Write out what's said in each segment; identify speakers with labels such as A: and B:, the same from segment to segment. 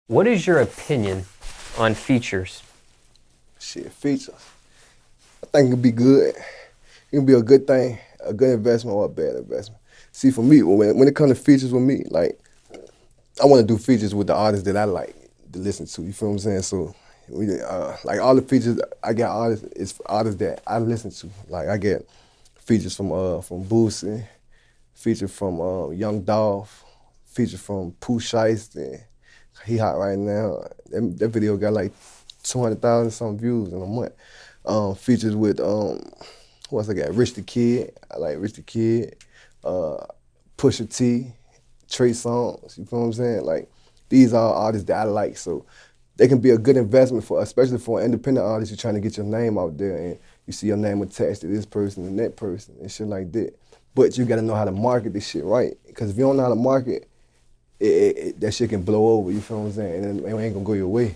A: What is your opinion on features?
B: Shit, features. I think it could be good. It can be a good thing, a good investment or a bad investment. See, for me, when it comes to features with me, like, I want to do features with the artists that I like to listen to. You feel what I'm saying? So, like all the features I get artists is artists that I listen to. Like I get features from Boosie, feature from Young Dolph, feature from Pooh Shiesty, and he hot right now. That video got like 200,000 some views in a month. Features with who else I got? Rich the Kid. I like Rich the Kid. Pusha T, Trey Songz. You feel what I'm saying? Like these are artists that I like, so they can be a good investment for, especially for an independent artist. You're trying to get your name out there, and you see your name attached to this person and that person and shit like that. But you got to know how to market this shit right, because if you don't know how to market, that shit can blow over. You feel what I'm saying? And it ain't gonna go your way.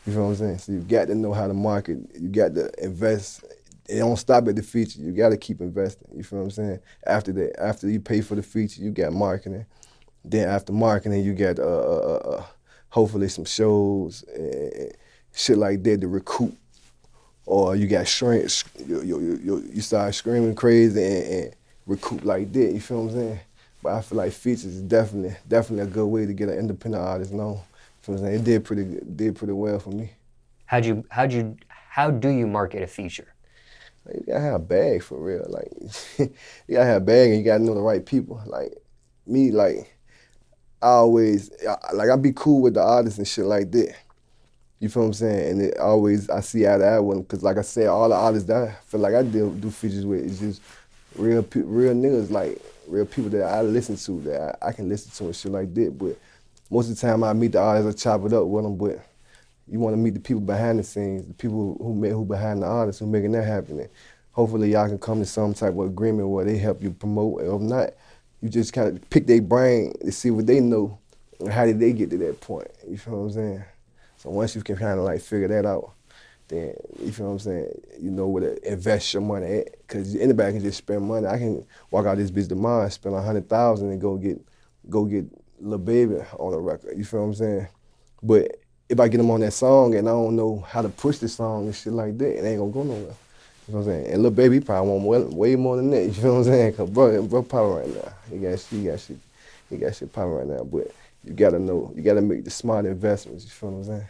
B: You feel what I'm saying? So you got to know how to market. You got to invest. It don't stop at the feature. You got to keep investing. You feel what I'm saying? After that, after you pay for the feature, you got marketing. Then after marketing, you got hopefully some shows and shit like that to recoup. Or you got shrinks. You start screaming crazy and recoup like that. You feel what I'm saying? But I feel like features is definitely a good way to get an independent artist known. You feel what I'm saying? It did pretty well for me.
A: How do you market a feature?
B: You gotta have a bag for real. Like you gotta have a bag and you gotta know the right people. Like me, like I be cool with the artists and shit like that. You feel what I'm saying? And I see eye to eye with them, cause like I said, all the artists that I feel like I do features with is just real niggas, like real people that I listen to, that I can listen to and shit like that. But most of the time I meet the artists, I chop it up with them, but you want to meet the people behind the scenes, the people who behind the artists, who making that happen. And hopefully y'all can come to some type of agreement where they help you promote. Or if not, you just kind of pick their brain to see what they know and how did they get to that point. You feel what I'm saying? So once you can kind of like figure that out, then you feel what I'm saying, you know where to invest your money at. Because anybody can just spend money. I can walk out this bitch tomorrow and spend $100,000 and go get Lil Baby on a record. You feel what I'm saying? But if I get them on that song and I don't know how to push the song and shit like that, it ain't gonna go nowhere. You know what I'm saying? And Lil Baby probably want way more than that. You feel what I'm saying? Cause bro power right now. He got shit power right now. But you gotta know, you gotta make the smart investments. You feel what I'm saying?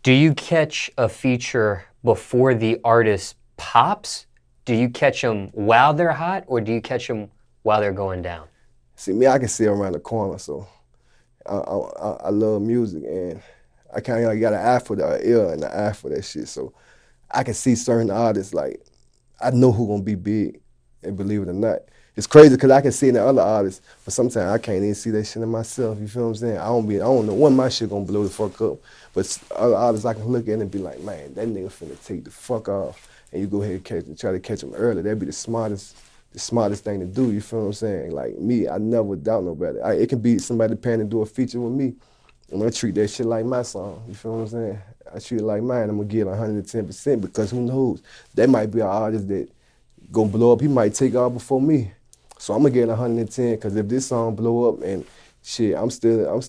A: Do you catch a feature before the artist pops? Do you catch them while they're hot, or do you catch them while they're going down?
B: See, me, I can see around the corner, so I love music, and I kind of like got an eye for the ear and an eye for that shit. So I can see certain artists, like, I know who gonna be big, and believe it or not. It's crazy because I can see it in the other artists, but sometimes I can't even see that shit in myself. You feel what I'm saying? I don't know when my shit gonna blow the fuck up, but other artists I can look at and be like, man, that nigga finna take the fuck off, and you go ahead and try to catch him early. That'd be the smartest thing to do. You feel what I'm saying? Like me, I never doubt nobody. It can be somebody paying to do a feature with me. I'm gonna treat that shit like my song. You feel what I'm saying? I treat it like mine. I'm gonna give it 110% because who knows? That might be an artist that gonna blow up. He might take off before me. So I'm gonna get 110 because if this song blow up and shit, I'm still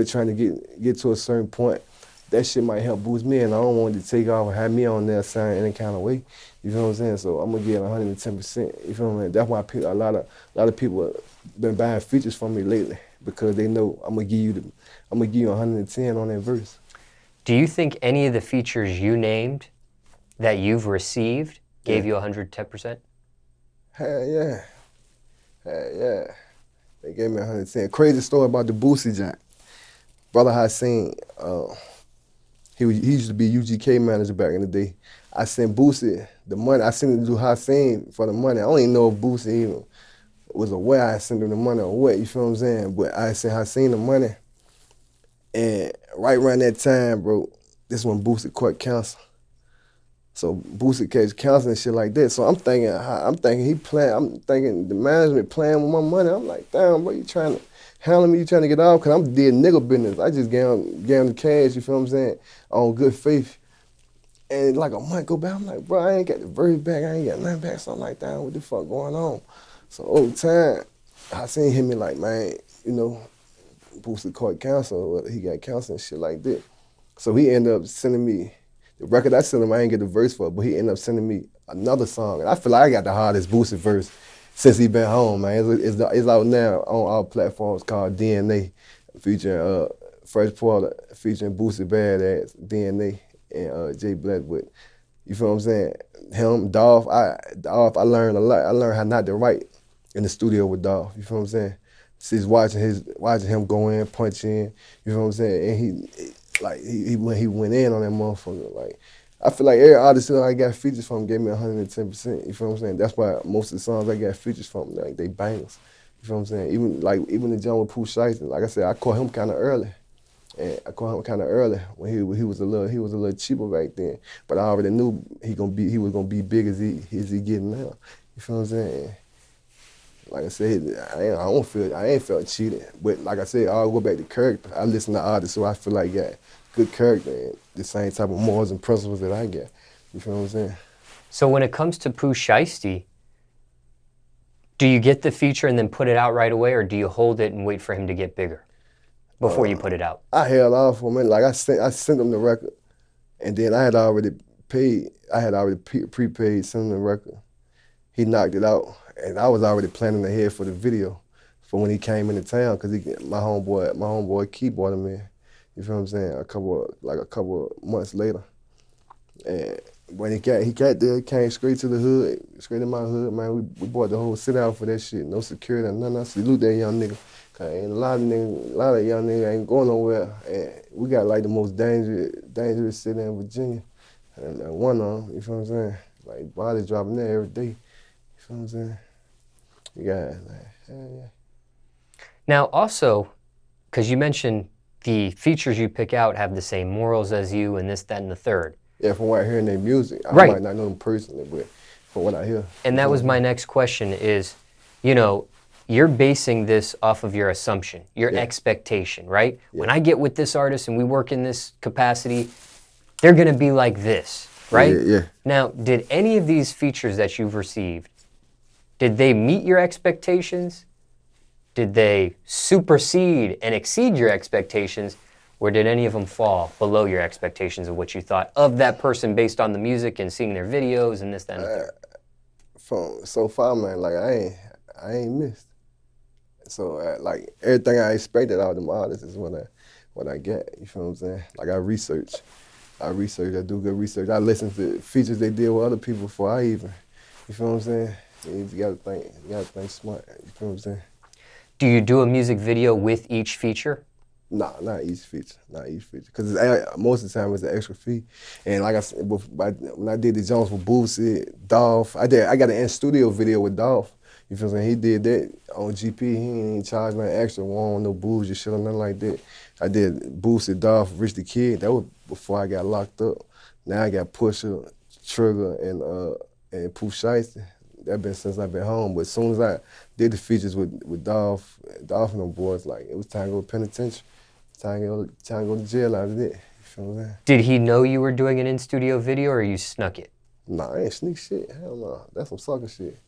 B: trying to get to a certain point, that shit might help boost me, and I don't want it to take off and have me on there sound any kind of way. You feel what I'm saying? So I'm gonna get 110%. You feel what I'm saying? That's why a lot of people have been buying features from me lately, because they know I'm gonna give you 110 on that verse.
A: Do you think any of the features you named that you've received gave you 110%?
B: Hell yeah. They gave me 110. Crazy story about the Boosie joint. Brother Hassan, he used to be UGK manager back in the day. I sent Boosie the money. I sent him to do Hassan for the money. I don't even know if Boosie even was aware I sent him the money or what, you feel what I'm saying? But I sent Hassan the money. And right around that time, bro, this is when Boosie caught cancer. So Boosie catch cancer and shit like that. So I'm thinking the management playing with my money. I'm like, damn, bro, you trying to handle me? You trying to get off? Cause I'm did nigga business. I just gave him the cash, you feel what I'm saying, on good faith. And like a month go by, I'm like, bro, I ain't got the verse back, I ain't got nothing back. So I'm like, damn, what the fuck going on? So over time, I seen him like, man, you know, Boosie caught cancer, or he got cancer and shit like that. So he ended up sending me the record I sent him. I ain't get the verse for it, but he ended up sending me another song, and I feel like I got the hardest Boosie verse since he been home, man. It's out now on all platforms called DNA, featuring Fresh Porter, featuring Boosie Badass, DNA, and Jay Blackwood. You feel what I'm saying? Him, Dolph, I learned a lot. I learned how not to write in the studio with Dolph. You feel what I'm saying? Just watching him go in, punch in. You feel what I'm saying? And he went in on that motherfucker. Like, I feel like every artist that I got features from gave me 110%. You feel what I'm saying? That's why most of the songs I got features from, like, they bangers. You feel what I'm saying? Even the John with Pooh Shiesty, like I said, I caught him kind of early. And I caught him kind of early when he was a little cheaper back then. But I already knew he was gonna be big as he getting now. You feel what I'm saying? Like I said, I ain't felt cheated. But like I said, I'll go back to character. I listen to artists, so I feel like I got good character and the same type of morals and principles that I got. You feel what I'm saying?
A: So when it comes to Pooh Shiesty, do you get the feature and then put it out right away, or do you hold it and wait for him to get bigger before you put it out?
B: I held off for a minute. Like I sent him the record, and then I had already paid. I had already prepaid, sent him the record. He knocked it out, and I was already planning ahead for the video for when he came into town, because my homeboy keyboarded him in. You feel what I'm saying? A couple of months later, and when he got there, he came straight to the hood, straight in my hood, man. We bought the whole sit out for that shit. No security or nothing. I salute that young nigga. And a lot of young niggas ain't going nowhere. And we got like the most dangerous city in Virginia. And one of them, you feel what I'm saying? Like bodies dropping there every day. You feel what I'm saying? You got like, yeah.
A: Now also, because you mentioned the features you pick out have the same morals as you and this, that, and the third.
B: Yeah, from what I hear in their music. I
A: Right.
B: might not know them personally, but from what I hear.
A: And that was my next question is, you know, you're basing this off of your assumption, your expectation, right?
B: Yeah.
A: When I get with this artist and we work in this capacity, they're gonna be like this, right?
B: Yeah.
A: Now, did any of these features that you've received, did they meet your expectations? Did they supersede and exceed your expectations? Or did any of them fall below your expectations of what you thought of that person based on the music and seeing their videos and this, that, and the third?
B: From so far, man, like I ain't missed. So like everything I expected out of them artists is what I get. You feel what I'm saying? Like I research, I do good research. I listen to features they did with other people before I even. You feel what I'm saying? You gotta think smart. You feel what I'm saying?
A: Do you do a music video with each feature?
B: Nah, not each feature. Because most of the time it's an extra fee. And like I said, when I did the Jones with Boosie, Dolph, I got an in-studio video with Dolph. You feel what I'm saying? He did that on GP. He ain't charge nothing extra. Won't no bougie shit or nothing like that. I did Boosie, Dolph, Rich the Kid. That was before I got locked up. Now I got Pusha, Trigger, and Pooh Shiesty. That been since I've been home. But as soon as I did the features with Dolph and them boys, like it was time to go to penitentiary. Time to go to jail out of that. You feel what I'm saying?
A: Did he know you were doing an in-studio video or you snuck it?
B: Nah, I ain't sneak shit. Hell no. That's some sucker shit.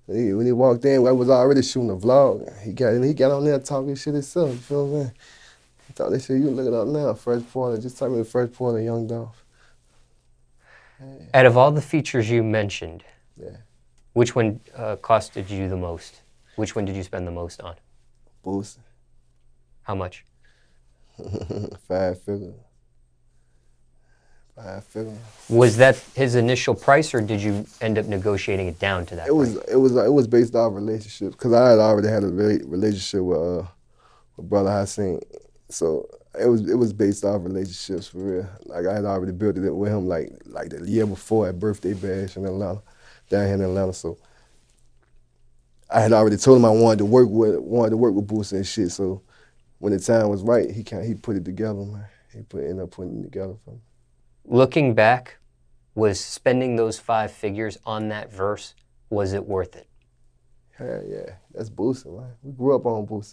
B: When he walked in, I was already shooting a vlog. He got on there talking shit himself. You feel what I'm saying? He thought that shit, you look it up now, Fresh Porter. Just type in Fresh Porter, Young Dolph.
A: Hey. Out of all the features you mentioned,
B: yeah,
A: which one costed you the most? Which one did you spend the most on?
B: Boosie.
A: How much?
B: 5 figures.
A: Was that his initial price, or did you end up negotiating it down to that price?
B: It was based off relationships, because I had already had a relationship with Brother Hassan. So it was based off relationships for real. Like I had already built it with him like the year before at Birthday Bash in Atlanta, down here in Atlanta. So I had already told him I wanted to work with Boosie and shit. So when the time was right, he put it together, man. He ended up putting it together for me.
A: Looking back, was spending those 5 figures on that verse, was it worth it?
B: Hell yeah, that's Boosie, man. We grew up on Boosie.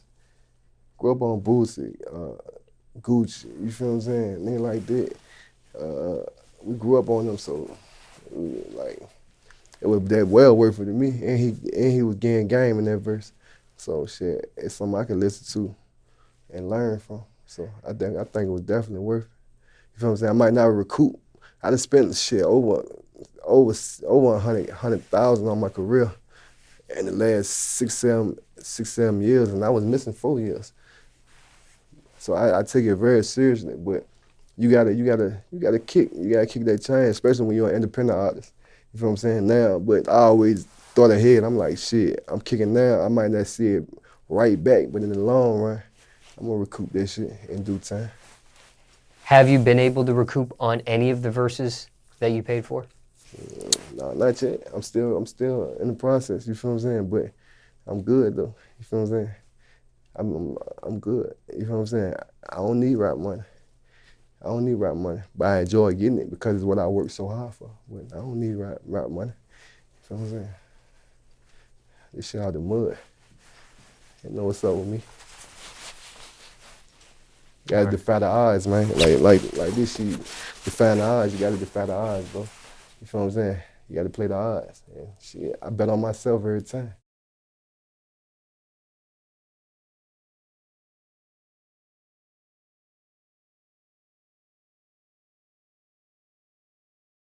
B: Gucci, you feel what I'm saying? Nigga like that. We grew up on them, so it was that well worth it to me. And he was getting game in that verse. So shit, it's something I could listen to and learn from. So I think it was definitely worth it. You feel what I'm saying? I might not recoup. I just spent shit over 100,000 on my career in the last six, seven years, and I was missing 4 years. So I take it very seriously, but you gotta kick that chain, especially when you're an independent artist. You feel what I'm saying? Now, but I always thought ahead. I'm like, shit, I'm kicking now. I might not see it right back, but in the long run, I'm gonna recoup that shit in due time.
A: Have you been able to recoup on any of the verses that you paid for?
B: No, not yet. I'm still in the process. You feel what I'm saying? But I'm good though. You feel what I'm saying? I'm good. You feel what I'm saying? I don't need rap money. But I enjoy getting it because it's what I work so hard for. But I don't need rap money. You feel what I'm saying? This shit out the mud. You know what's up with me. You gotta defy the odds, man. Like this shit, defy the odds. You gotta defy the odds, bro. You feel what I'm saying? You gotta play the odds. And shit, I bet on myself every time.